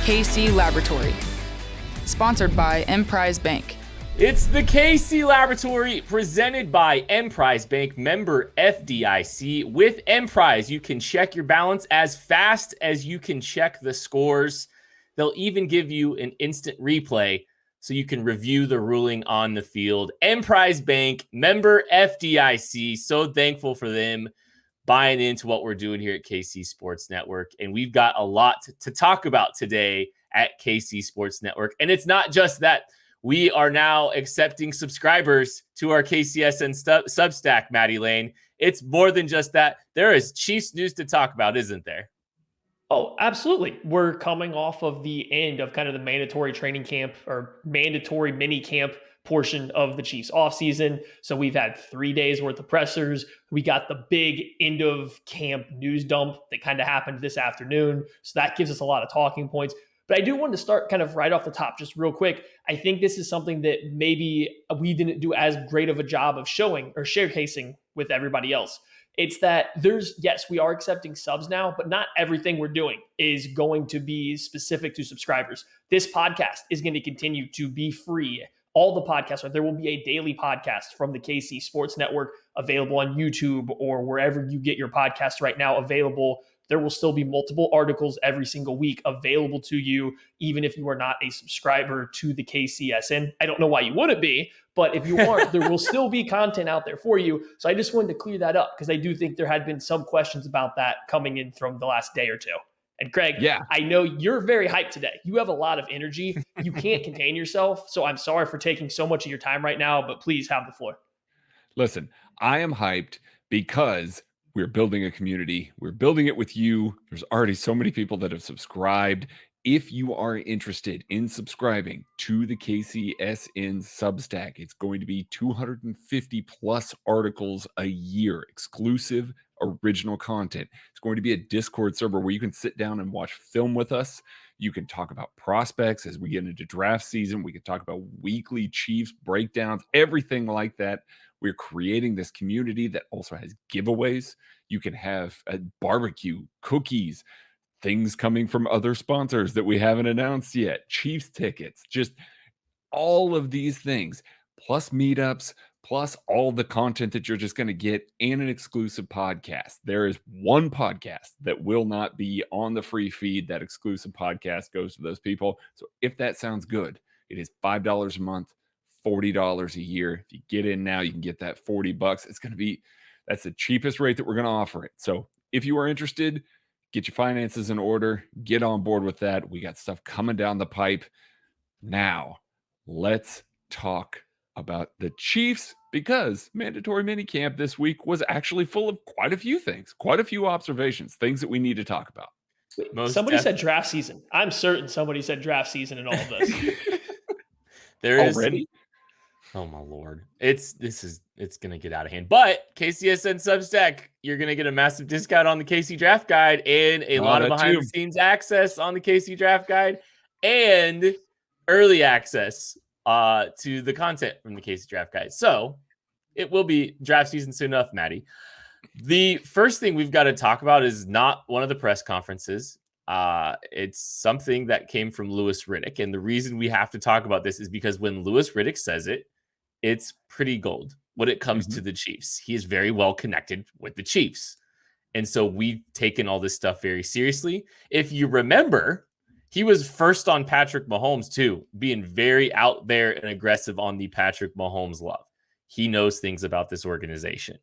KC Laboratory. Sponsored by Emprise Bank. It's the KC Laboratory presented by Emprise Bank, member FDIC. With Emprise, you can check your balance as fast as you can check the scores. They'll even give you an instant replay so you can review the ruling on the field. Emprise Bank, member FDIC. So thankful for them buying into what we're doing here at KC Sports Network. And we've got a lot to talk about today at KC Sports Network. And it's not just that. We are now accepting subscribers to our KCSN Substack, Maddie Lane. It's more than just that. There is Chiefs news to talk about, isn't there? Oh, absolutely. We're coming off of the end of kind of the mandatory training camp or mandatory mini camp portion of the Chiefs offseason. So we've had 3 days worth of pressers. We got the big end of camp news dump that kind of happened this afternoon. So that gives us a lot of talking points. But I do want to start kind of right off the top, just real quick. I think this is something that maybe we didn't do as great of a job of showing or showcasing with everybody else. It's that yes, we are accepting subs now, but not everything we're doing is going to be specific to subscribers. This podcast is going to continue to be free. All the podcasts, there will be a daily podcast from the KC Sports Network available on YouTube or wherever you get your podcasts right now available. There will still be multiple articles every single week available to you, even if you are not a subscriber to the KCSN. I don't know why you wouldn't be, but if you aren't, there will still be content out there for you. So I just wanted to clear that up because I do think there had been some questions about that coming in from the last day or two. And Craig, I know you're very hyped today. You have a lot of energy. You can't contain yourself. So I'm sorry for taking so much of your time right now, but please have the floor. Listen, I am hyped because we're building a community. We're building it with you. There's already so many people that have subscribed. If you are interested in subscribing to the KCSN Substack, it's going to be 250 plus articles a year, exclusive original content. It's going to be a Discord server where you can sit down and watch film with us. You can talk about prospects as we get into draft season. We can talk about weekly Chiefs breakdowns, everything like that. We're creating this community that also has giveaways. You can have a barbecue, cookies, things coming from other sponsors that we haven't announced yet, Chiefs tickets, just all of these things, plus meetups, plus all the content that you're just going to get in an exclusive podcast. There is one podcast that will not be on the free feed. That exclusive podcast goes to those people. So if that sounds good, it is $5 a month. $40 a year. If you get in now, you can get that $40. That's the cheapest rate that we're going to offer it. So if you are interested, get your finances in order, get on board with that. We got stuff coming down the pipe. Now, let's talk about the Chiefs because mandatory minicamp this week was actually full of quite a few things, quite a few observations, things that we need to talk about. Somebody said draft season. I'm certain somebody said draft season in all of this. There is already. Oh my Lord. It's going to get out of hand. But KCSN Substack, you're going to get a massive discount on the KC Draft Guide and a lot of behind the scenes access on the KC Draft Guide and early access to the content from the KC Draft Guide. So it will be draft season soon enough, Maddie. The first thing we've got to talk about is not one of the press conferences. It's something that came from Louis Riddick. And the reason we have to talk about this is because when Louis Riddick says it, it's pretty gold when it comes to the Chiefs. He is very well connected with the Chiefs. And so we've taken all this stuff very seriously. If you remember, he was first on Patrick Mahomes too, being very out there and aggressive on the Patrick Mahomes love. He knows things about this organization.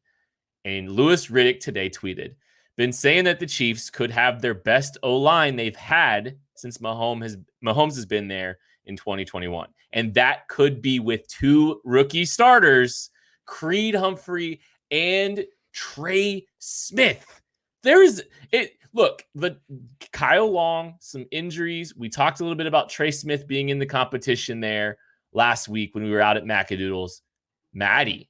And Louis Riddick today tweeted, been saying that the Chiefs could have their best O-line they've had since Mahomes has been there in 2021. And that could be with two rookie starters, Creed Humphrey and Trey Smith. Look, the Kyle Long, some injuries. We talked a little bit about Trey Smith being in the competition there last week when we were out at Macadoodles. Maddie,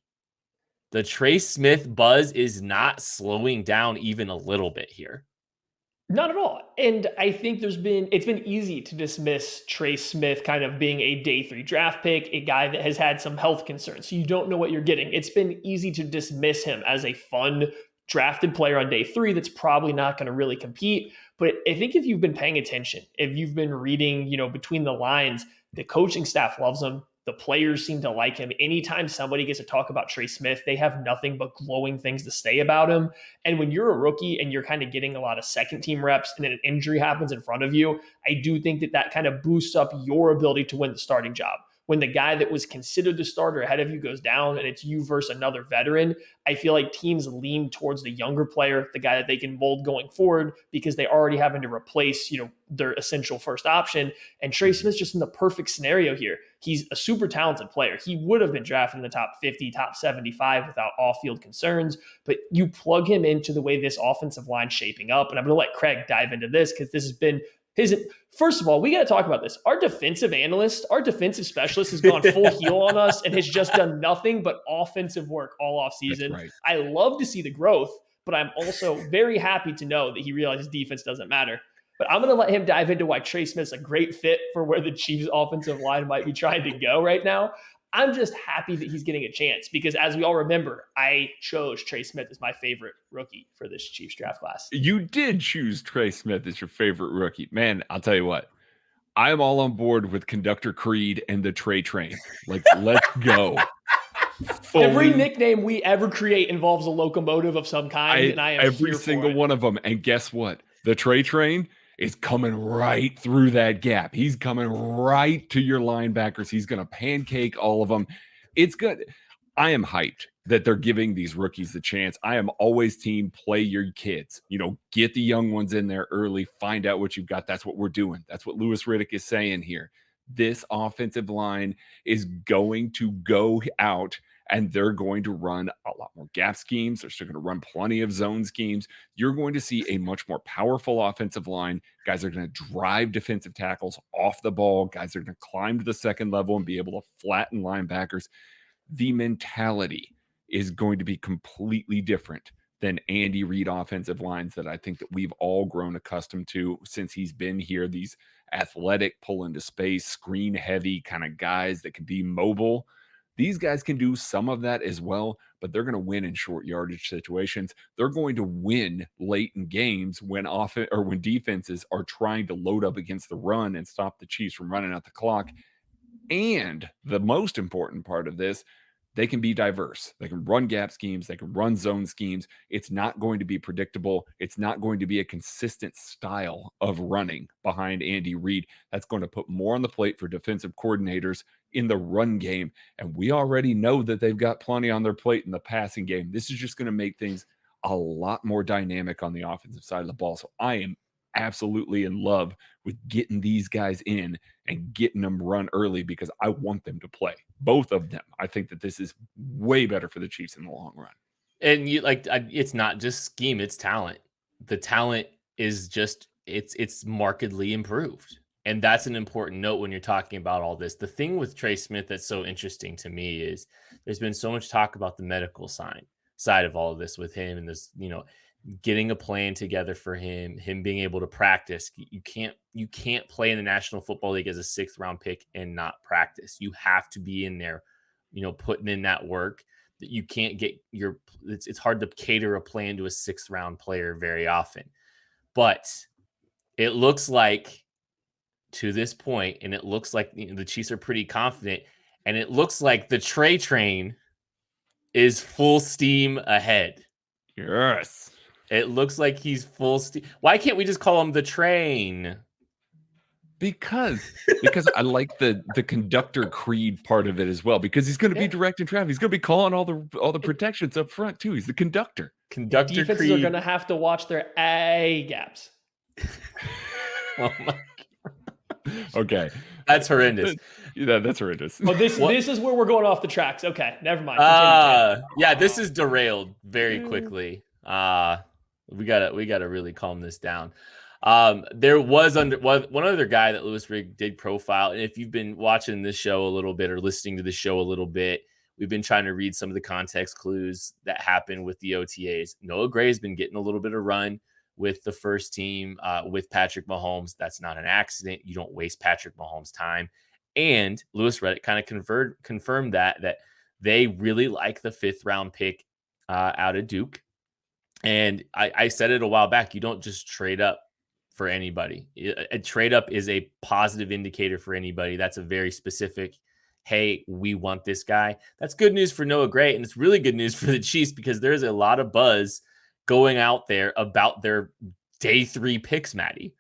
the Trey Smith buzz is not slowing down even a little bit here. Not at all. And I think it's been easy to dismiss Trey Smith kind of being a day 3 draft pick, a guy that has had some health concerns. So you don't know what you're getting. It's been easy to dismiss him as a fun drafted player on day 3 that's probably not going to really compete. But I think if you've been paying attention, if you've been reading, between the lines, the coaching staff loves him. The players seem to like him. Anytime somebody gets to talk about Trey Smith, they have nothing but glowing things to say about him. And when you're a rookie and you're kind of getting a lot of second team reps and then an injury happens in front of you, I do think that kind of boosts up your ability to win the starting job. When the guy that was considered the starter ahead of you goes down and it's you versus another veteran, I feel like teams lean towards the younger player, the guy that they can mold going forward, because they already having to replace, their essential first option. And Trey Smith's just in the perfect scenario here. He's a super talented player. He would have been drafted in the top 50, top 75 without off-field concerns, but you plug him into the way this offensive line's shaping up. And I'm going to let Craig dive into this because this has been first of all, we got to talk about this. Our defensive analyst, our defensive specialist has gone full heel on us and has just done nothing but offensive work all off season. Right. I love to see the growth, but I'm also very happy to know that he realizes defense doesn't matter. But I'm going to let him dive into why Trey Smith's a great fit for where the Chiefs offensive line might be trying to go right now. I'm just happy that he's getting a chance because, as we all remember, I chose Trey Smith as my favorite rookie for this Chiefs draft class. You did choose Trey Smith as your favorite rookie. Man, I'll tell you what. I am all on board with Conductor Creed and the Trey Train. Like, let's go. Every nickname we ever create involves a locomotive of some kind, and I am every single one of them. And guess what? The Trey Train is coming right through that gap. He's coming right to your linebackers. He's going to pancake all of them. It's good. I am hyped that they're giving these rookies the chance. I am always team play your kids. Get the young ones in there early, find out what you've got. That's what we're doing. That's what Louis Riddick is saying here. This offensive line is going to go out and they're going to run a lot more gap schemes. They're still going to run plenty of zone schemes. You're going to see a much more powerful offensive line. Guys are going to drive defensive tackles off the ball. Guys are going to climb to the second level and be able to flatten linebackers. The mentality is going to be completely different than Andy Reid offensive lines that I think that we've all grown accustomed to since he's been here. These athletic, pull into space, screen heavy kind of guys that can be mobile. These guys can do some of that as well, but they're going to win in short yardage situations. They're going to win late in games when defenses are trying to load up against the run and stop the Chiefs from running out the clock. And the most important part of this, they can be diverse. They can run gap schemes. They can run zone schemes. It's not going to be predictable. It's not going to be a consistent style of running behind Andy Reid. That's going to put more on the plate for defensive coordinators in the run game. And we already know that they've got plenty on their plate in the passing game. This is just going to make things a lot more dynamic on the offensive side of the ball. So I am absolutely in love with getting these guys in and getting them run early because I want them to play. Both of them. I think that this is way better for the Chiefs in the long run. And it's not just scheme, it's talent. The talent is just it's markedly improved. And that's an important note when you're talking about all this. The thing with Trey Smith that's so interesting to me is there's been so much talk about the medical side of all of this with him and this, getting a plan together for him being able to practice. You can't play in the National Football League as a 6th round pick and not practice. You have to be in there, putting in that work that you can't get it's hard to cater a plan to a 6th round player very often, but it looks like to this point, and it looks like the Chiefs are pretty confident, and it looks like the Trey Train is full steam ahead. Yes. It looks like he's full steam. Why can't we just call him the Train? Because I like the Conductor Creed part of it as well, because he's going to be directing traffic. He's going to be calling all the protections up front too. He's the conductor. Defenses Creed. Are going to have to watch their A gaps. Oh my. Okay. That's horrendous. Yeah, that's horrendous. Well, this is where we're going off the tracks. Okay, never mind. Yeah, this is derailed very quickly. We gotta really calm this down. There was one other guy that Louis Riddick did profile, and if you've been watching this show a little bit or listening to the show a little bit, we've been trying to read some of the context clues that happened with the OTAs. Noah Gray's been getting a little bit of run with the first team with Patrick Mahomes. That's not an accident. You don't waste Patrick Mahomes' time. And Louis Riddick kind of confirmed that they really like the 5th round pick out of Duke. And I said it a while back. You don't just trade up for anybody. A trade up is a positive indicator for anybody. That's a very specific, hey, we want this guy. That's good news for Noah Gray. And it's really good news for the Chiefs because there's a lot of buzz going out there about their day 3 picks, Maddie.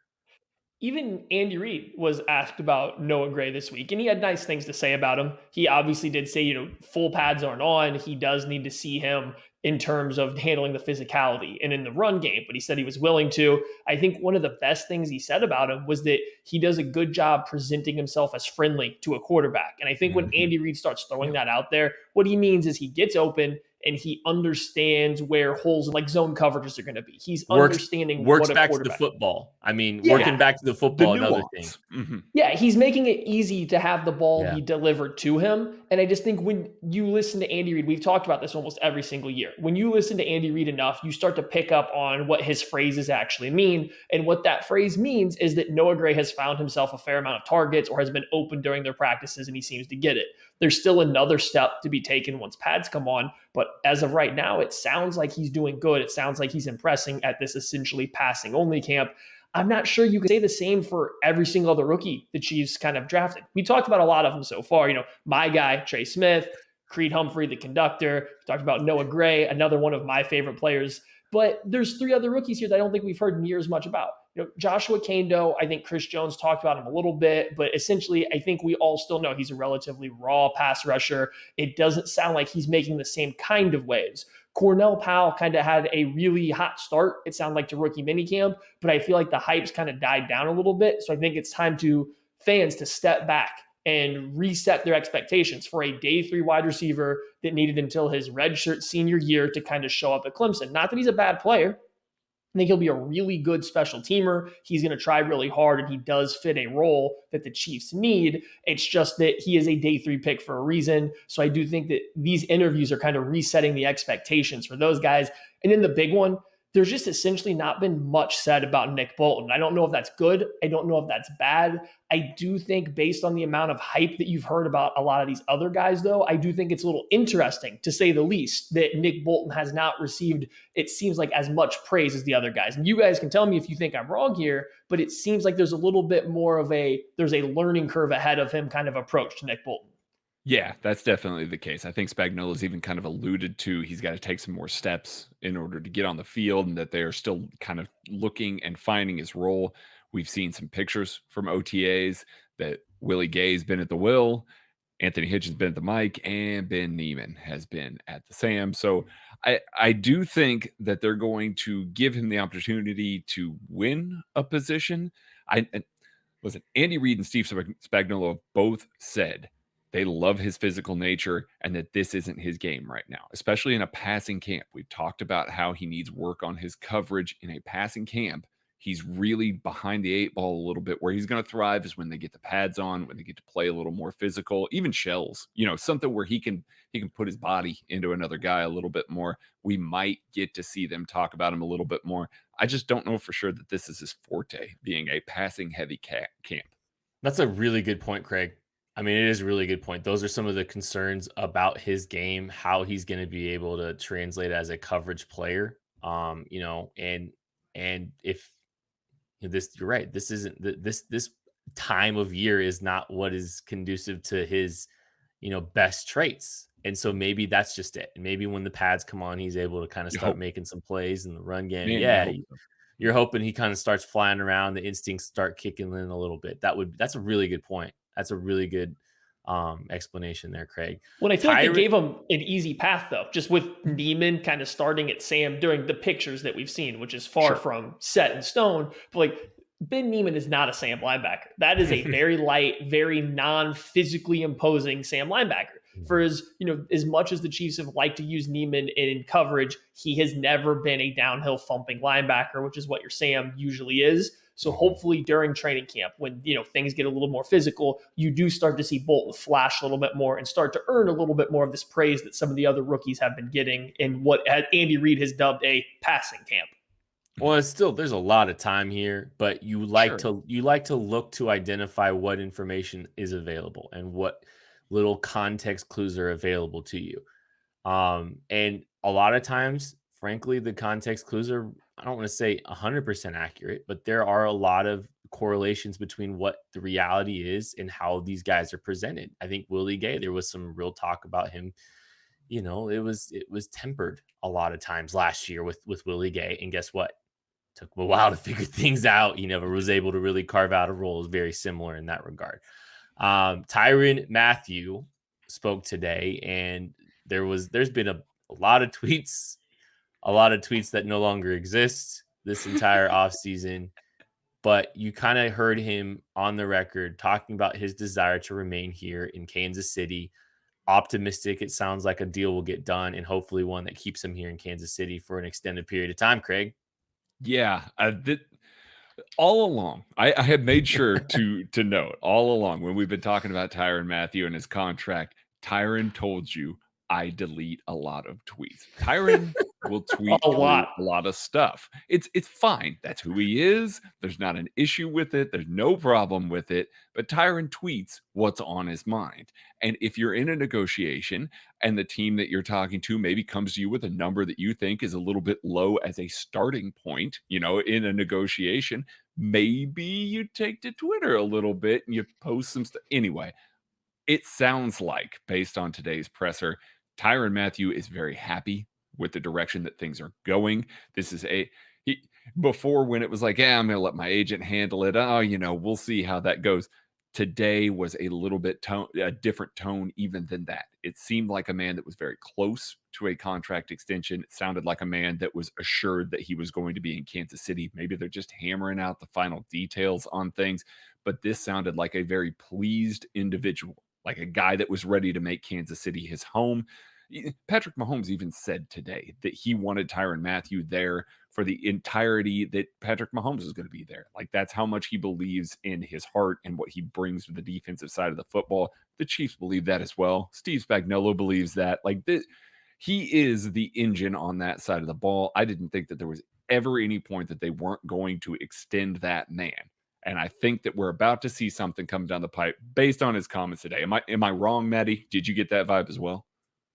Even Andy Reid was asked about Noah Gray this week, and he had nice things to say about him. He obviously did say, full pads aren't on. He does need to see him in terms of handling the physicality and in the run game, but he said he was willing to. I think one of the best things he said about him was that he does a good job presenting himself as friendly to a quarterback. And I think when Andy Reid starts throwing that out there, what he means is he gets open and he understands where holes like zone coverages are going to be. He's understanding works what a back to the quarterback. football. I mean, working back to the football, another thing. Yeah, he's making it easy to have the ball be delivered to him. And I just think when you listen to Andy Reid, we've talked about this almost every single year. When you listen to Andy Reid enough, you start to pick up on what his phrases actually mean. And what that phrase means is that Noah Gray has found himself a fair amount of targets or has been open during their practices, and he seems to get it. There's still another step to be taken once pads come on. But as of right now, it sounds like he's doing good. It sounds like he's impressing at this essentially passing only camp. I'm not sure you can say the same for every single other rookie the Chiefs kind of drafted. We talked about a lot of them so far. My guy, Trey Smith, Creed Humphrey, the conductor. We talked about Noah Gray, another one of my favorite players. But there's 3 other rookies here that I don't think we've heard near as much about. Joshua Kando, I think Chris Jones talked about him a little bit, but essentially I think we all still know he's a relatively raw pass rusher. It doesn't sound like he's making the same kind of waves. Cornell Powell kind of had a really hot start, it sounded like, to rookie minicamp, but I feel like the hype's kind of died down a little bit. So I think it's time to fans to step back and reset their expectations for a day 3 wide receiver that needed until his redshirt senior year to kind of show up at Clemson. Not that he's a bad player. I think he'll be a really good special teamer. He's going to try really hard, and he does fit a role that the Chiefs need. It's just that he is a day 3 pick for a reason. So I do think that these interviews are kind of resetting the expectations for those guys. And then the big one, there's just essentially not been much said about Nick Bolton. I don't know if that's good. I don't know if that's bad. I do think based on the amount of hype that you've heard about a lot of these other guys, though, I do think it's a little interesting, to say the least, that Nick Bolton has not received, it seems like, as much praise as the other guys. And you guys can tell me if you think I'm wrong here, but it seems like there's a little bit more of there's a learning curve ahead of him kind of approach to Nick Bolton. Yeah, that's definitely the case. I think Spagnuolo's even kind of alluded to he's got to take some more steps in order to get on the field, and that they are still kind of looking and finding his role. We've seen some pictures from OTAs that Willie Gay's been at the Will, Anthony Hitchens been at the Mike, and Ben Neiman has been at the Sam. So I do think that they're going to give him the opportunity to win a position. Listen, Andy Reid and Steve Spagnuolo have both said they love his physical nature and that this isn't his game right now, especially in a passing camp. We've talked about how he needs work on his coverage in a passing camp. He's really behind the 8 ball a little bit. Where he's going to thrive is when they get the pads on, when they get to play a little more physical, even shells, something where he can put his body into another guy a little bit more. We might get to see them talk about him a little bit more. I just don't know for sure that this is his forte, being a passing heavy camp. That's a really good point, Craig. I mean, it is a really good point. Those are some of the concerns about his game, how he's going to be able to translate as a coverage player. And if you're right, this isn't this time of year is not what is conducive to his, best traits. And so maybe that's just it. And maybe when the pads come on, he's able to kind of start making some plays in the run game. Man, you're hoping he kind of starts flying around, the instincts start kicking in a little bit. That's a really good point. That's a really good explanation there, Craig. Well, I feel like they gave him an easy path, though, just with Neiman kind of starting at Sam during the pictures that we've seen, which is far from set in stone. But like, Ben Neiman is not a Sam linebacker. That is a very light, very non-physically imposing Sam linebacker. For as much as the Chiefs have liked to use Neiman in coverage, he has never been a downhill thumping linebacker, which is what your Sam usually is. So hopefully during training camp, when things get a little more physical, you do start to see Bolton flash a little bit more and start to earn a little bit more of this praise that some of the other rookies have been getting in what Andy Reid has dubbed a passing camp. Well, it's still, there's a lot of time here, but you like to look to identify what information is available and what little context clues are available to you. And a lot of times frankly, the context clues are, I don't want to say 100% accurate, but there are a lot of correlations between what the reality is and how these guys are presented. I think Willie Gay, there was some real talk about him. It was tempered a lot of times last year with Willie Gay. And guess what? Took him a while to figure things out. He never was able to really carve out a role. Is very similar in that regard. Tyrann Mathieu spoke today, and there's been a lot of tweets, that no longer exist this entire offseason. But you kind of heard him on the record talking about his desire to remain here in Kansas City. Optimistic, it sounds like a deal will get done, and hopefully one that keeps him here in Kansas City for an extended period of time, Craig. Yeah, all along, I have made sure to note all along when we've been talking about Tyrann Mathieu and his contract, Tyrann told you I delete a lot of tweets. Tyrann will tweet A through lot. a lot of stuff. It's fine. That's who he is. There's not an issue with it. There's no problem with it. But Tyrann tweets what's on his mind. And if you're in a negotiation and the team that you're talking to maybe comes to you with a number that you think is a little bit low as a starting point, in a negotiation, maybe you take to Twitter a little bit and you post some stuff. Anyway, it sounds like, based on today's presser, Tyrann Mathieu is very happy with the direction that things are going. This is before, when it was like, yeah, I'm going to let my agent handle it. Oh, we'll see how that goes. Today was a little bit a different tone even than that. It seemed like a man that was very close to a contract extension. It sounded like a man that was assured that he was going to be in Kansas City. Maybe they're just hammering out the final details on things, but this sounded like a very pleased individual, like a guy that was ready to make Kansas City his home. Patrick Mahomes even said today that he wanted Tyrann Mathieu there for the entirety that Patrick Mahomes is going to be there. Like, that's how much he believes in his heart and what he brings to the defensive side of the football. The Chiefs believe that as well. Steve Spagnuolo believes that. Like, he is the engine on that side of the ball. I didn't think that there was ever any point that they weren't going to extend that man. And I think that we're about to see something come down the pipe based on his comments today. Am I wrong, Maddie? Did you get that vibe as well?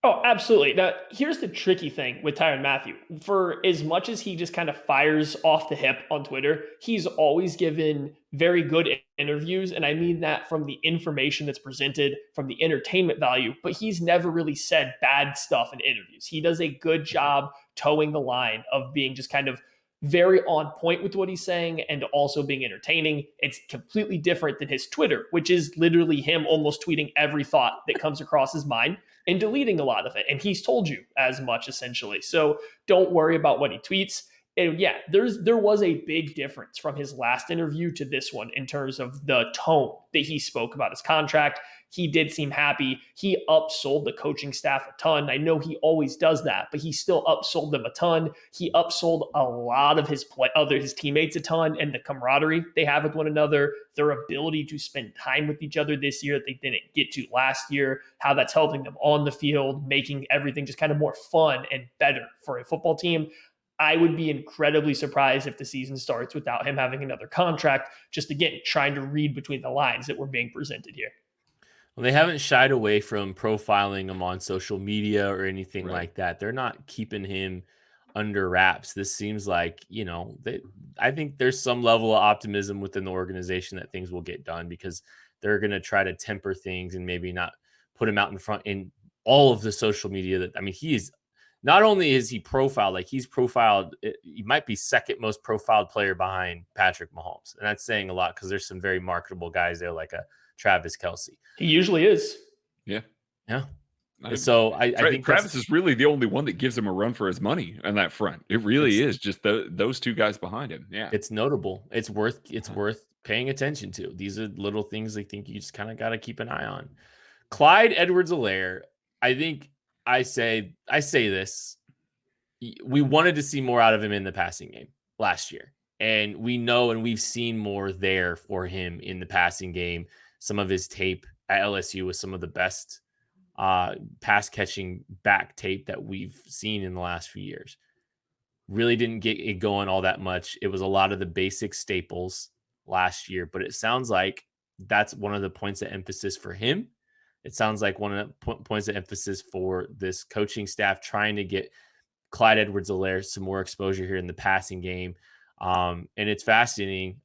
Oh, absolutely. Now, here's the tricky thing with Tyrann Mathieu. For as much as he just kind of fires off the hip on Twitter, he's always given very good interviews. And I mean that from the information that's presented, from the entertainment value, but he's never really said bad stuff in interviews. He does a good job towing the line of being just kind of very on point with what he's saying and also being entertaining. It's completely different than his Twitter, which is literally him almost tweeting every thought that comes across his mind and deleting a lot of it. And he's told you as much, essentially. So don't worry about what he tweets. And yeah, there was a big difference from his last interview to this one in terms of the tone that he spoke about his contract. He did seem happy. He upsold the coaching staff a ton. I know he always does that, but he still upsold them a ton. He upsold a lot of his teammates a ton, and the camaraderie they have with one another, their ability to spend time with each other this year that they didn't get to last year, how that's helping them on the field, making everything just kind of more fun and better for a football team. I would be incredibly surprised if the season starts without him having another contract, just again, trying to read between the lines that were being presented here. Well, they haven't shied away from profiling him on social media or anything like that. They're not keeping him under wraps. This seems like, I think there's some level of optimism within the organization that things will get done, because they're going to try to temper things and maybe not put him out in front in all of the social media. He is not only is he profiled, like he's profiled, he might be second most profiled player behind Patrick Mahomes. And that's saying a lot, because there's some very marketable guys there, like a Travis Kelce. He usually is. Yeah. So I think Travis is really the only one that gives him a run for his money on that front. It really is just those two guys behind him. Yeah. It's notable. It's worth paying attention to. These are little things I think you just kind of got to keep an eye on. Clyde Edwards-Helaire, I think I say this. We wanted to see more out of him in the passing game last year. And we know, and we've seen more there for him in the passing game. Some of his tape at LSU was some of the best pass catching back tape that we've seen in the last few years. Really didn't get it going all that much. It was a lot of the basic staples last year, but it sounds like that's one of the points of emphasis for him. It sounds like one of the points of emphasis for this coaching staff, trying to get Clyde Edwards-Helaire some more exposure here in the passing game. And it's fascinating.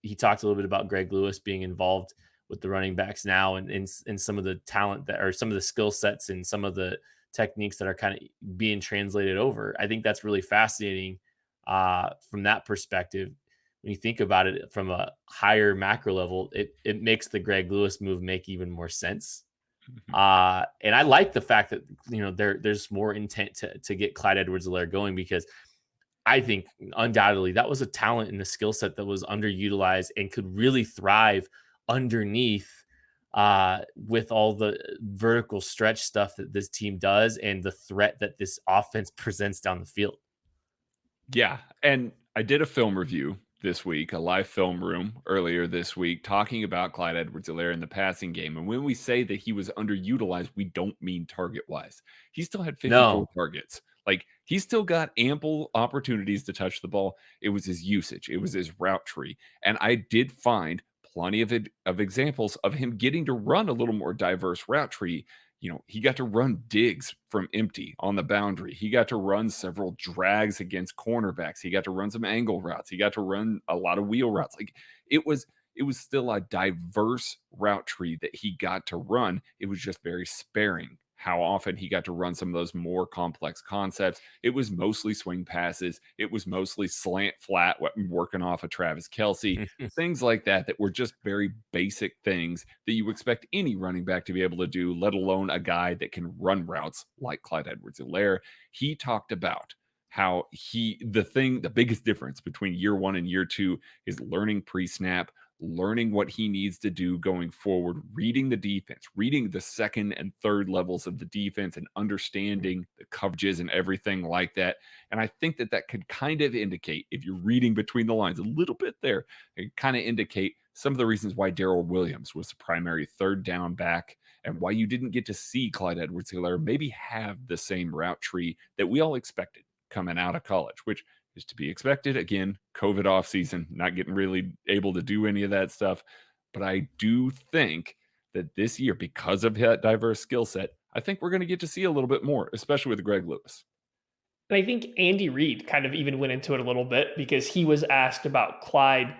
He talked a little bit about Greg Lewis being involved with the running backs now and some of the talent that, or some of the skill sets and some of the techniques that are kind of being translated over. I think that's really fascinating from that perspective. When you think about it from a higher macro level, it makes the Greg Lewis move make even more sense. And I like the fact that, there's more intent to get Clyde Edwards-Helaire going, because I think undoubtedly that was a talent in the skill set that was underutilized and could really thrive underneath with all the vertical stretch stuff that this team does and the threat that this offense presents down the field. Yeah. And I did a film review this week, a live film room earlier this week, talking about Clyde Edwards-Helaire in the passing game. And when we say that he was underutilized, we don't mean target wise. He still had 54 targets. Like, he still got ample opportunities to touch the ball. It was his usage. It was his route tree. And I did find plenty of examples of him getting to run a little more diverse route tree. He got to run digs from empty on the boundary. He got to run several drags against cornerbacks. He got to run some angle routes. He got to run a lot of wheel routes. Like, it was still a diverse route tree that he got to run. It was just very sparing how often he got to run some of those more complex concepts. It was mostly swing passes. It was mostly slant flat, working off of Travis Kelce, things like that were just very basic things that you expect any running back to be able to do, let alone a guy that can run routes like Clyde Edwards-Helaire. He talked about how the biggest difference between year one and year two is learning pre-snap, learning what he needs to do going forward, reading the defense, reading the second and third levels of the defense, and understanding the coverages and everything like that. And I think that could kind of indicate, if you're reading between the lines a little bit there, it kind of indicate some of the reasons why Darrell Williams was the primary third down back and why you didn't get to see Clyde Edwards-Helaire maybe have the same route tree that we all expected coming out of college, which is to be expected. Again, COVID offseason, not getting really able to do any of that stuff. But I do think that this year, because of that diverse skill set, I think we're going to get to see a little bit more, especially with Greg Lewis. And I think Andy Reid kind of even went into it a little bit, because he was asked about Clyde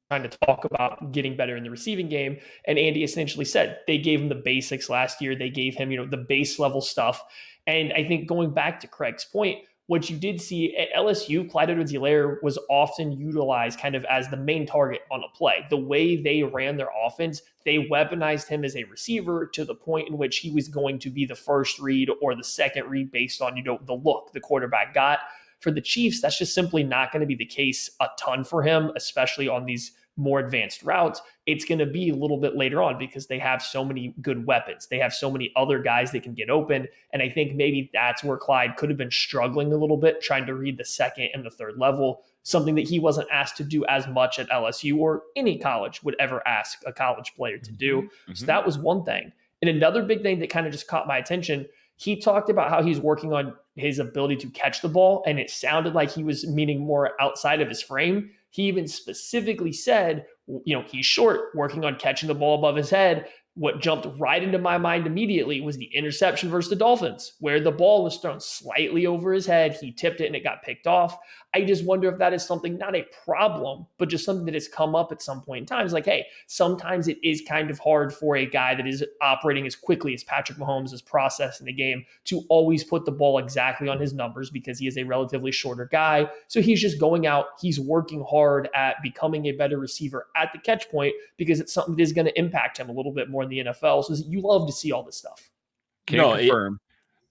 trying to talk about getting better in the receiving game. And Andy essentially said they gave him the basics last year. They gave him, the base level stuff. And I think going back to Craig's point, what you did see at LSU, Clyde Edwards-Helaire was often utilized kind of as the main target on a play. The way they ran their offense, they weaponized him as a receiver to the point in which he was going to be the first read or the second read based on, the look the quarterback got. For the Chiefs, that's just simply not going to be the case a ton for him, especially on these more advanced routes. It's going to be a little bit later on because they have so many good weapons. They have so many other guys that can get open. And I think maybe that's where Clyde could have been struggling a little bit, trying to read the second and the third level, something that he wasn't asked to do as much at LSU or any college would ever ask a college player to do. Mm-hmm. So that was one thing. And another big thing that kind of just caught my attention, he talked about how he's working on his ability to catch the ball, and it sounded like he was meaning more outside of his frame. He even specifically said, he's short, working on catching the ball above his head. What jumped right into my mind immediately was the interception versus the Dolphins, where the ball was thrown slightly over his head. He tipped it and it got picked off. I just wonder if that is something, not a problem, but just something that has come up at some point in time. It's like, hey, sometimes it is kind of hard for a guy that is operating as quickly as Patrick Mahomes is processing the game to always put the ball exactly on his numbers, because he is a relatively shorter guy. So he's just going out, he's working hard at becoming a better receiver at the catch point, because it's something that is going to impact him a little bit more in the NFL. So you love to see all this stuff. Can't confirm.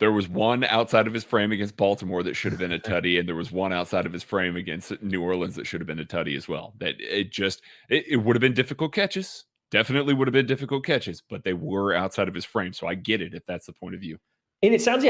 There was one outside of his frame against Baltimore that should have been a tutty, and there was one outside of his frame against New Orleans that should have been a tutty as well. That it would have been difficult catches. Definitely would have been difficult catches, but they were outside of his frame. So I get it if that's the point of view. And it sounds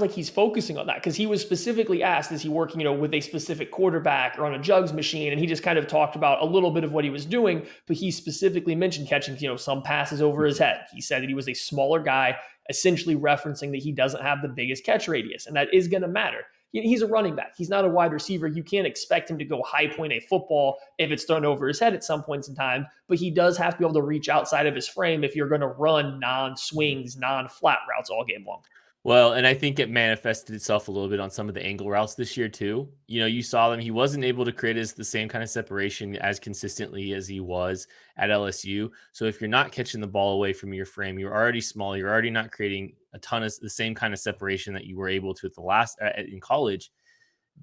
like he's focusing on that, because he was specifically asked, is he working, with a specific quarterback or on a jugs machine? And he just kind of talked about a little bit of what he was doing, but he specifically mentioned catching, some passes over his head. He said that he was a smaller guy, essentially referencing that he doesn't have the biggest catch radius, and that is going to matter. He's a running back. He's not a wide receiver. You can't expect him to go high point a football if it's thrown over his head at some points in time, but he does have to be able to reach outside of his frame if you're going to run non-swings, non-flat routes all game long. Well, and I think it manifested itself a little bit on some of the angle routes this year too. You saw them. He wasn't able to create the same kind of separation as consistently as he was at LSU. So if you're not catching the ball away from your frame, you're already small. You're already not creating a ton of the same kind of separation that you were able to at the last in college.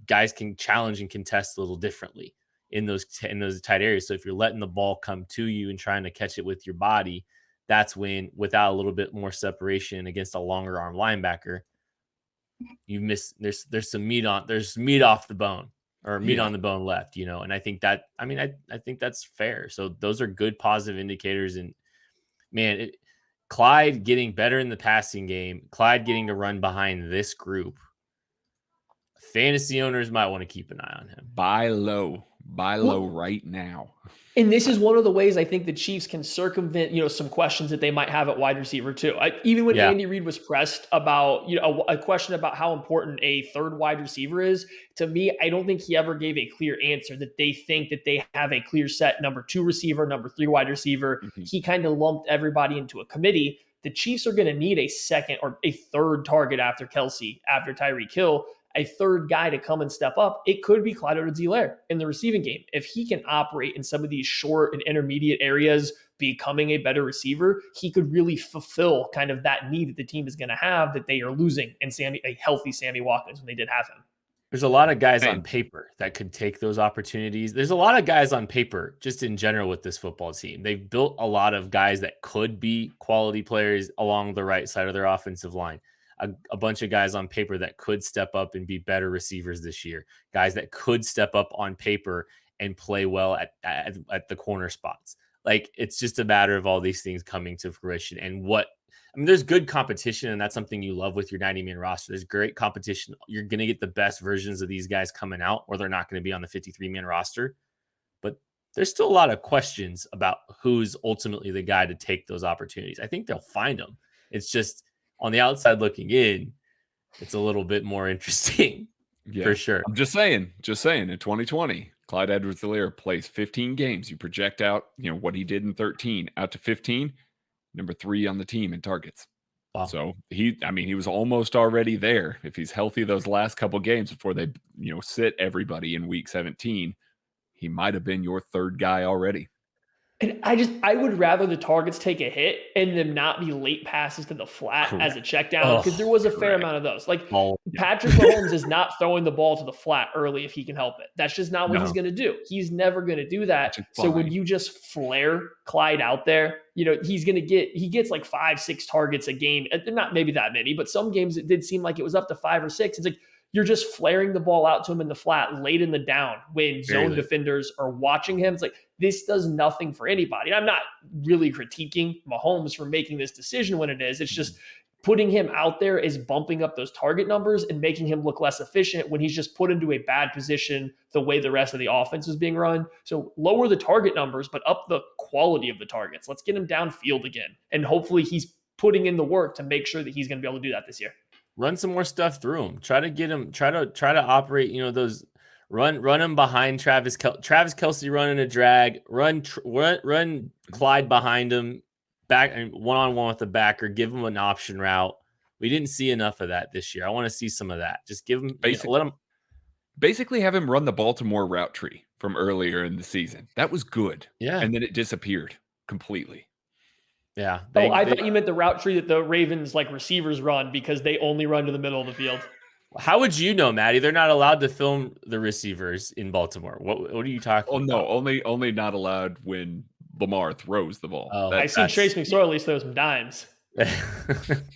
Guys can challenge and contest a little differently in those tight areas. So if you're letting the ball come to you and trying to catch it with your body, that's when, without a little bit more separation against a longer arm linebacker, you miss. There's some meat off the bone, or meat on the bone left, And I think that, I think that's fair. So those are good positive indicators. And man, Clyde getting better in the passing game, Clyde getting to run behind this group. Fantasy owners might want to keep an eye on him. Buy low right now. And this is one of the ways I think the Chiefs can circumvent, some questions that they might have at wide receiver too. Even when Andy Reid was pressed about, a question about how important a third wide receiver is, to me, I don't think he ever gave a clear answer that they think that they have a clear set number 2 receiver, number 3 wide receiver. Mm-hmm. He kind of lumped everybody into a committee. The Chiefs are going to need a second or a third target after Kelsey, after Tyreek Hill. A third guy to come and step up. It could be Clyde Edwards-Helaire in the receiving game. If he can operate in some of these short and intermediate areas, becoming a better receiver, he could really fulfill kind of that need that the team is going to have that they are losing in a healthy Sammy Watkins when they did have him. There's a lot of guys on paper that could take those opportunities. There's a lot of guys on paper just in general with this football team. They've built a lot of guys that could be quality players along the right side of their offensive line. A bunch of guys on paper that could step up and be better receivers this year. Guys that could step up on paper and play well at the corner spots. Like, it's just a matter of all these things coming to fruition. And there's good competition, and that's something you love with your 90-man roster. There's great competition. You're going to get the best versions of these guys coming out, or they're not going to be on the 53-man roster. But there's still a lot of questions about who's ultimately the guy to take those opportunities. I think they'll find them. It's just, on the outside looking in, it's a little bit more interesting, for sure. I'm just saying, in 2020, Clyde Edwards-Helaire plays 15 games. You project out, what he did in 13 out to 15, number 3 on the team in targets. Wow. So he was almost already there. If he's healthy those last couple games before they, sit everybody in week 17, he might have been your third guy already. And I would rather the targets take a hit and them not be late passes to the flat as a check down, because there was a fair amount of those. Like, Patrick Mahomes is not throwing the ball to the flat early if he can help it. That's just not what he's going to do. He's never going to do that. So when you just flare Clyde out there, he gets like 5-6 targets a game. Not maybe that many, but some games it did seem like it was up to 5 or 6. It's like, you're just flaring the ball out to him in the flat late in the down when zone defenders are watching him. It's like, this does nothing for anybody. And I'm not really critiquing Mahomes for making this decision when it is. It's just putting him out there is bumping up those target numbers and making him look less efficient when he's just put into a bad position the way the rest of the offense is being run. So lower the target numbers, but up the quality of the targets. Let's get him downfield again. And hopefully he's putting in the work to make sure that he's going to be able to do that this year. Run some more stuff through him. Try to get him. Try to operate. Those run him behind Travis Kelce running a drag. Run Clyde behind him, back and 1-on-1 with the backer. Give him an option route. We didn't see enough of that this year. I want to see some of that. Just give him. Basically have him run the Baltimore route tree from earlier in the season. That was good. Yeah, and then it disappeared completely. Yeah. I thought you meant the route tree that the Ravens receivers run, because they only run to the middle of the field. How would you know, Maddie? They're not allowed to film the receivers in Baltimore. What are you talking about? Oh, no, only not allowed when Lamar throws the ball. Oh, I see Trace McSorley throw some dimes.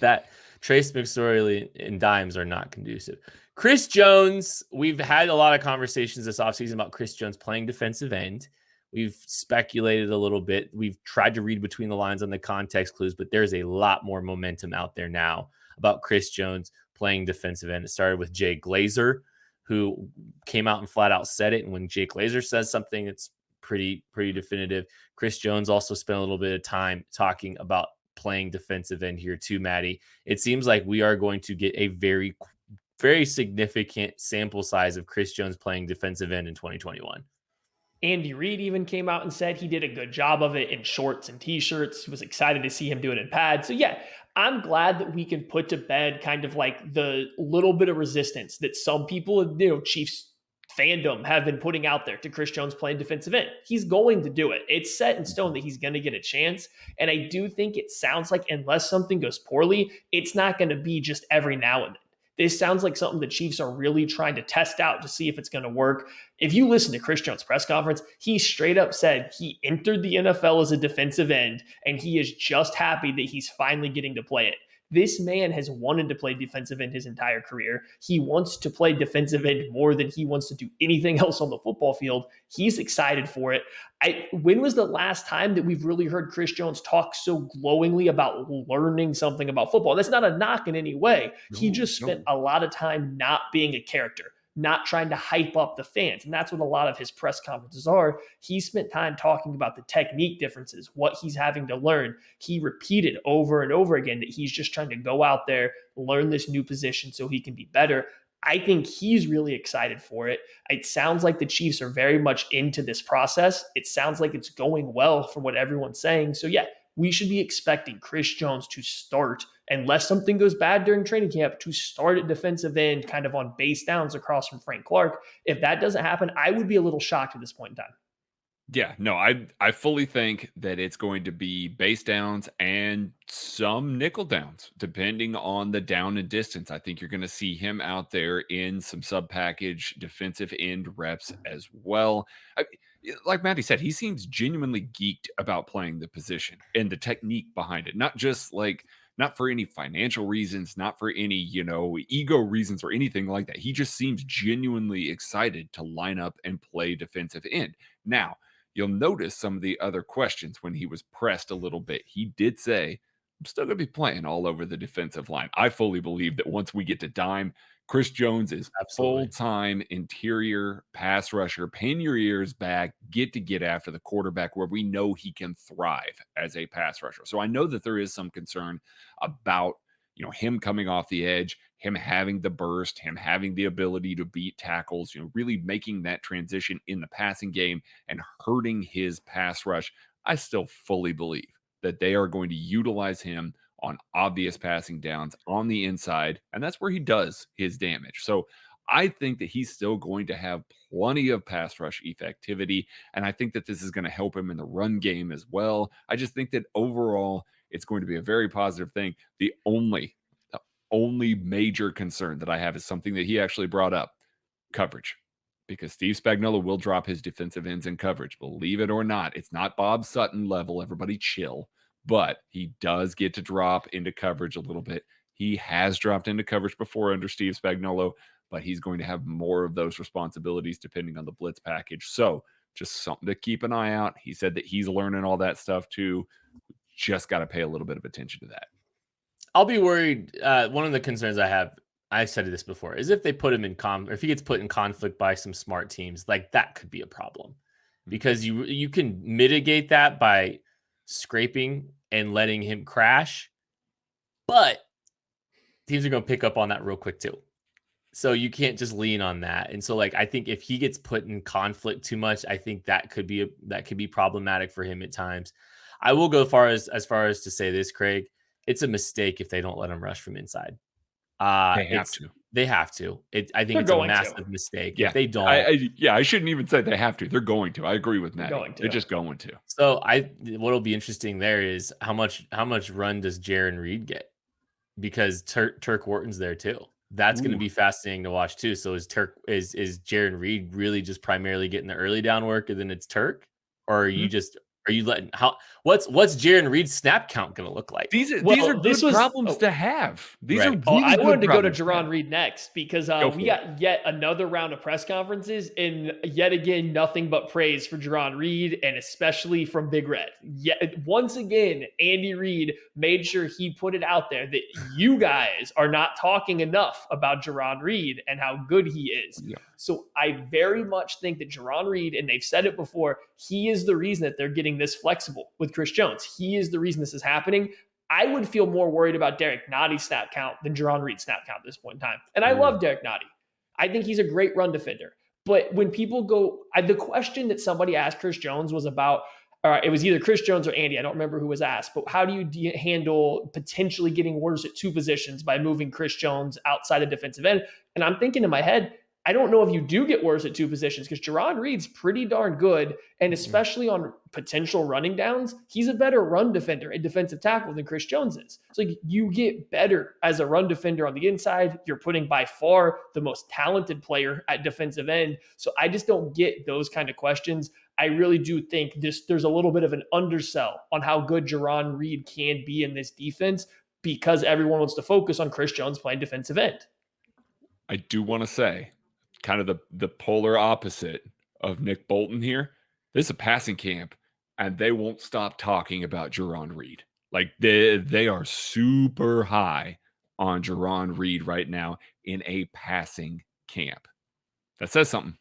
That Trace McSorley and dimes are not conducive. Chris Jones, we've had a lot of conversations this offseason about Chris Jones playing defensive end. We've speculated a little bit. We've tried to read between the lines on the context clues, but there's a lot more momentum out there now about Chris Jones playing defensive end. It started with Jay Glazer, who came out and flat out said it. And when Jay Glazer says something, it's pretty definitive. Chris Jones also spent a little bit of time talking about playing defensive end here too, Maddie. It seems like we are going to get a very, very significant sample size of Chris Jones playing defensive end in 2021. Andy Reid even came out and said he did a good job of it in shorts and t-shirts, was excited to see him do it in pads. So yeah, I'm glad that we can put to bed kind of like the little bit of resistance that some people, Chiefs fandom have been putting out there to Chris Jones playing defensive end. He's going to do it. It's set in stone that he's going to get a chance. And I do think it sounds like unless something goes poorly, it's not going to be just every now and then. This sounds like something the Chiefs are really trying to test out to see if it's going to work. If you listen to Chris Jones' press conference, he straight up said he entered the NFL as a defensive end, and he is just happy that he's finally getting to play it. This man has wanted to play defensive end his entire career. He wants to play defensive end more than he wants to do anything else on the football field. He's excited for it. When was the last time that we've really heard Chris Jones talk so glowingly about learning something about football? That's not a knock in any way. He just spent a lot of time not being a character, not trying to hype up the fans. And that's what a lot of his press conferences are. He spent time talking about the technique differences, what he's having to learn. He repeated over and over again that he's just trying to go out there, learn this new position so he can be better. I think he's really excited for it. It sounds like the Chiefs are very much into this process. It sounds like it's going well from what everyone's saying. So yeah, we should be expecting Chris Jones to start, unless something goes bad during training camp, to start at defensive end kind of on base downs across from Frank Clark. If that doesn't happen, I would be a little shocked at this point in time. Yeah, no, I fully think that it's going to be base downs and some nickel downs, depending on the down and distance. I think you're going to see him out there in some sub package defensive end reps as well. Like Matty said, he seems genuinely geeked about playing the position and the technique behind it, not for any financial reasons, not for any, ego reasons or anything like that. He just seems genuinely excited to line up and play defensive end. Now, you'll notice some of the other questions when he was pressed a little bit. He did say, I'm still going to be playing all over the defensive line. I fully believe that once we get to dime, Chris Jones is full-time interior pass rusher. Pin your ears back, get after the quarterback where we know he can thrive as a pass rusher. So I know that there is some concern about him coming off the edge, him having the burst, him having the ability to beat tackles, really making that transition in the passing game and hurting his pass rush. I still fully believe that they are going to utilize him on obvious passing downs on the inside, and that's where he does his damage. So I think that he's still going to have plenty of pass rush effectivity, and I think that this is going to help him in the run game as well. I just think that overall, it's going to be a very positive thing. The only major concern that I have is something that he actually brought up: coverage. Because Steve Spagnuolo will drop his defensive ends in coverage. Believe it or not, it's not Bob Sutton level. Everybody chill. But he does get to drop into coverage a little bit. He has dropped into coverage before under Steve Spagnuolo, but he's going to have more of those responsibilities depending on the blitz package. So just something to keep an eye out. He said that he's learning all that stuff too. Just got to pay a little bit of attention to that. I'll be worried. One of the concerns I have, I've said this before, is if they put him in or if he gets put in conflict by some smart teams, like that could be a problem, because you can mitigate that by scraping and letting him crash, but teams are going to pick up on that real quick too. So you can't just lean on that. And so I think if he gets put in conflict too much, I think that could be problematic for him at times. I will go as far as to say this, Craig, it's a mistake if they don't let him rush from inside. They have to. I think it's a massive mistake. Yeah. If they don't. I shouldn't even say they have to. They're going to. I agree with Matt. They're just going to. So what'll be interesting there is how much run does Tyrann Reed get? Because Turk Wharton's there too. That's going to be fascinating to watch too. So is Tyrann Reed really just primarily getting the early down work and then it's Turk? Or are you letting what's Tyrann Reed's snap count going to look like? These are good problems to have. These are really I wanted to go to Tyrann Reed next because we got yet another round of press conferences and yet again nothing but praise for Tyrann Reed and especially from Big Red. Yet once again, Andy Reid made sure he put it out there that you guys are not talking enough about Tyrann Reed and how good he is. Yeah. So I very much think that Tyrann Reed, and they've said it before, he is the reason that they're getting this flexible with Chris Jones. He is the reason this is happening. I would feel more worried about Derek Notty's snap count than Tyrann Reed's snap count at this point in time. And I love Derek Notty. I think he's a great run defender. But when people go, the question that somebody asked Chris Jones was about, it was either Chris Jones or Andy. I don't remember who was asked, but how do you handle potentially getting worse at two positions by moving Chris Jones outside of defensive end? And I'm thinking in my head, I don't know if you do get worse at two positions because Jarran Reed's pretty darn good. And especially on potential running downs, he's a better run defender and defensive tackle than Chris Jones is. So you get better as a run defender on the inside. You're putting by far the most talented player at defensive end. So I just don't get those kind of questions. I really do think there's a little bit of an undersell on how good Jarran Reed can be in this defense because everyone wants to focus on Chris Jones playing defensive end. I do want to say, kind of the polar opposite of Nick Bolton here. This is a passing camp, and they won't stop talking about Jarran Reed. Like they are super high on Jarran Reed right now in a passing camp. That says something.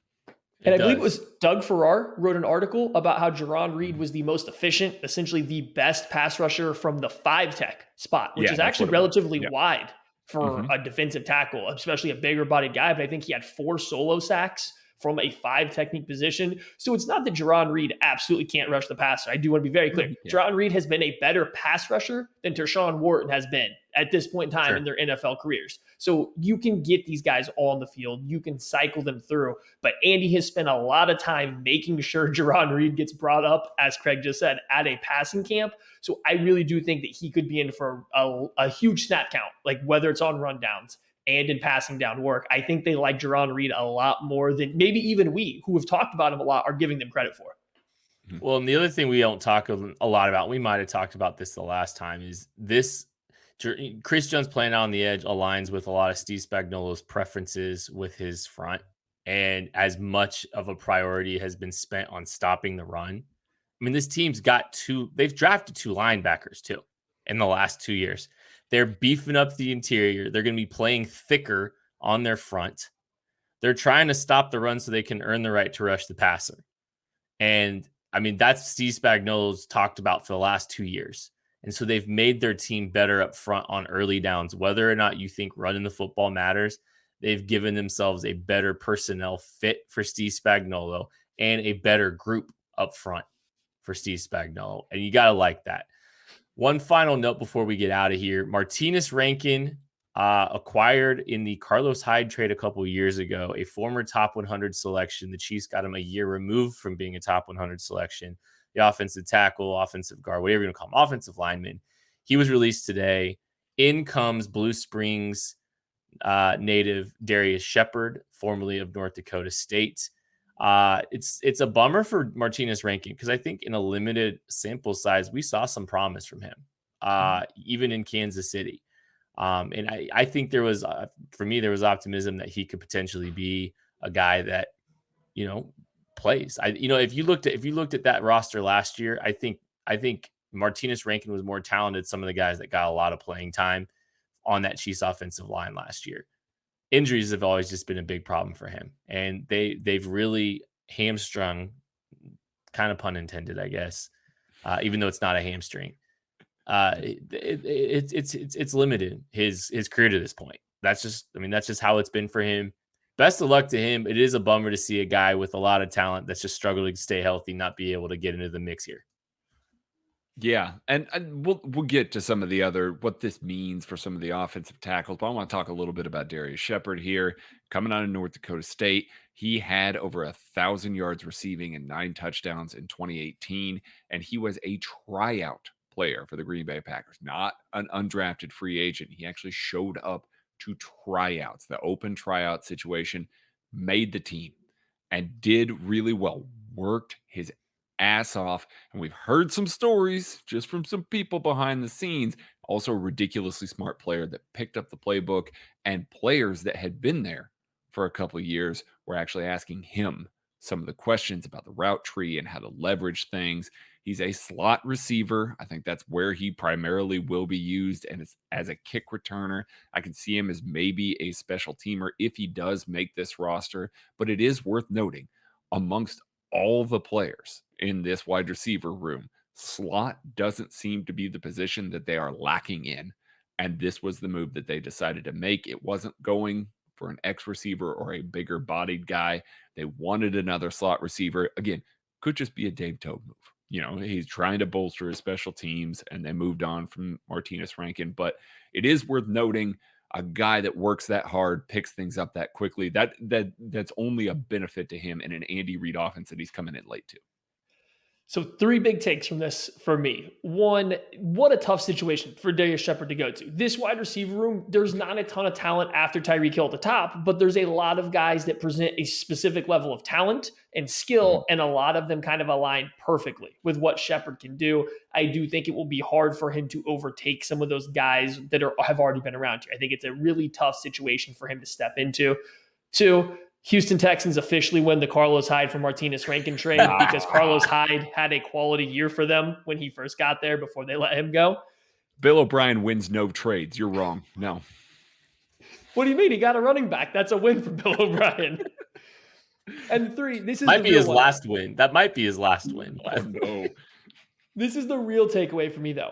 And I believe it was Doug Farrar wrote an article about how Jarran Reed was the most efficient, essentially the best pass rusher from the 5-tech spot, which is actually relatively wide for a defensive tackle, especially a bigger bodied guy. But I think he had 4 solo sacks from a 5 technique position. So it's not that Jarran Reed absolutely can't rush the passer. I do want to be very clear. Jarran Reed has been a better pass rusher than Tershawn Wharton has been at this point in time in their NFL careers. So you can get these guys all on the field. You can cycle them through. But Andy has spent a lot of time making sure Jarran Reed gets brought up, as Craig just said, at a passing camp. So I really do think that he could be in for a huge snap count, like whether it's on rundowns and in passing down work. I think they like Jarran Reed a lot more than maybe even we, who have talked about him a lot, are giving them credit for. Well, and the other thing we don't talk a lot about, we might have talked about this the last time, is this Chris Jones playing on the edge aligns with a lot of Steve Spagnuolo's preferences with his front. And as much of a priority has been spent on stopping the run. I mean, this team's they've drafted 2 linebackers too in the last 2 years. They're beefing up the interior. They're going to be playing thicker on their front. They're trying to stop the run so they can earn the right to rush the passer. And I mean, that's Steve Spagnuolo's talked about for the last 2 years. And so they've made their team better up front on early downs. Whether or not you think running the football matters, they've given themselves a better personnel fit for Steve Spagnuolo and a better group up front for Steve Spagnuolo. And you got to like that. One final note before we get out of here. Martinez Rankin acquired in the Carlos Hyde trade a couple years ago, a former top 100 selection. The Chiefs got him a year removed from being a top 100 selection. The offensive tackle, offensive guard, whatever you want to call him, offensive lineman. He was released today. In comes Blue Springs native Darius Shepard, formerly of North Dakota State. It's a bummer for Martinez Rankin because I think in a limited sample size, we saw some promise from him, even in Kansas City. And I think there was, for me, there was optimism that he could potentially be a guy that, plays. If you looked at that roster last year, I think Martinez Rankin was more talented. Some of the guys that got a lot of playing time on that Chiefs offensive line last year. Injuries have always just been a big problem for him, and they've really hamstrung, kind of pun intended, I guess, even though it's not a hamstring. It's limited his career to this point. That's just how it's been for him. Best of luck to him. It is a bummer to see a guy with a lot of talent that's just struggling to stay healthy, not be able to get into the mix here. Yeah, and we'll get to some of the what this means for some of the offensive tackles, but I want to talk a little bit about Darius Shepard here, coming out of North Dakota State. He had over 1,000 yards receiving and 9 touchdowns in 2018, and he was a tryout player for the Green Bay Packers, not an undrafted free agent. He actually showed up to tryouts. The open tryout situation, made the team and did really well, worked his ass off. And we've heard some stories just from some people behind the scenes. Also a ridiculously smart player that picked up the playbook, and players that had been there for a couple of years were actually asking him some of the questions about the route tree and how to leverage things. He's a slot receiver. I think that's where he primarily will be used. And as a kick returner, I can see him as maybe a special teamer if he does make this roster. But it is worth noting, amongst all the players in this wide receiver room, slot doesn't seem to be the position that they are lacking in. And this was the move that they decided to make. It wasn't going for an X receiver or a bigger bodied guy. They wanted another slot receiver. Again, could just be a Dave Toub move. You know, he's trying to bolster his special teams, and they moved on from Martinez Rankin. But it is worth noting, a guy that works that hard, picks things up that quickly, that's only a benefit to him in an Andy Reid offense that he's coming in late to. So 3 big takes from this for me. One, what a tough situation for Darius Shepherd to go to. This wide receiver room, there's not a ton of talent after Tyreek Hill at the top, but there's a lot of guys that present a specific level of talent and skill, and a lot of them kind of align perfectly with what Shepherd can do. I do think it will be hard for him to overtake some of those guys that have already been around here. I think it's a really tough situation for him to step into. 2, Houston Texans officially win the Carlos Hyde for Martinez Rankin trade because Carlos Hyde had a quality year for them when he first got there before they let him go. Bill O'Brien wins no trades. You're wrong. No. What do you mean? He got a running back. That's a win for Bill O'Brien. And 3, this is might be his last win. That might be his last win. Oh, no. This is the real takeaway for me, though.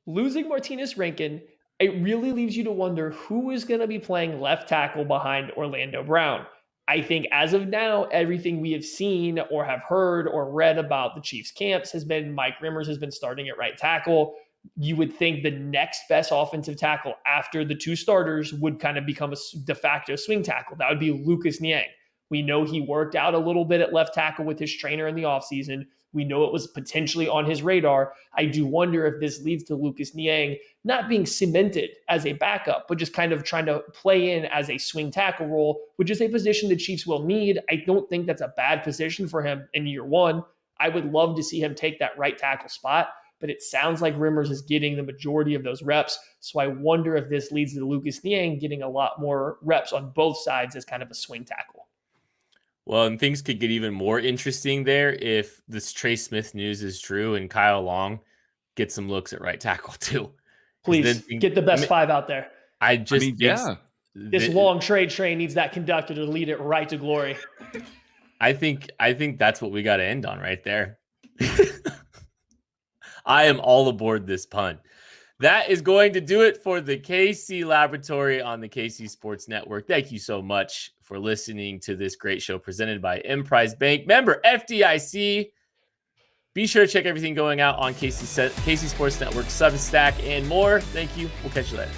Losing Martinez Rankin, it really leaves you to wonder who is going to be playing left tackle behind Orlando Brown. I think as of now, everything we have seen or have heard or read about the Chiefs camps has been Mike Rimmers has been starting at right tackle. You would think the next best offensive tackle after the 2 starters would kind of become a de facto swing tackle. That would be Lucas Niang. We know he worked out a little bit at left tackle with his trainer in the offseason. We know it was potentially on his radar. I do wonder if this leads to Lucas Niang not being cemented as a backup, but just kind of trying to play in as a swing tackle role, which is a position the Chiefs will need. I don't think that's a bad position for him in year 1. I would love to see him take that right tackle spot, but it sounds like Rimmers is getting the majority of those reps. So I wonder if this leads to Lucas Niang getting a lot more reps on both sides as kind of a swing tackle. Well, and things could get even more interesting there if this Trey Smith news is true and Kyle Long gets some looks at right tackle too. Please get the best 5 out there. This long trade train needs that conductor to lead it right to glory. I think that's what we got to end on right there. I am all aboard this pun. That is going to do it for the KC Laboratory on the KC Sports Network. Thank you so much for listening to this great show presented by Emprise Bank. Member FDIC. Be sure to check everything going out on KC Sports Network, Substack, and more. Thank you. We'll catch you later.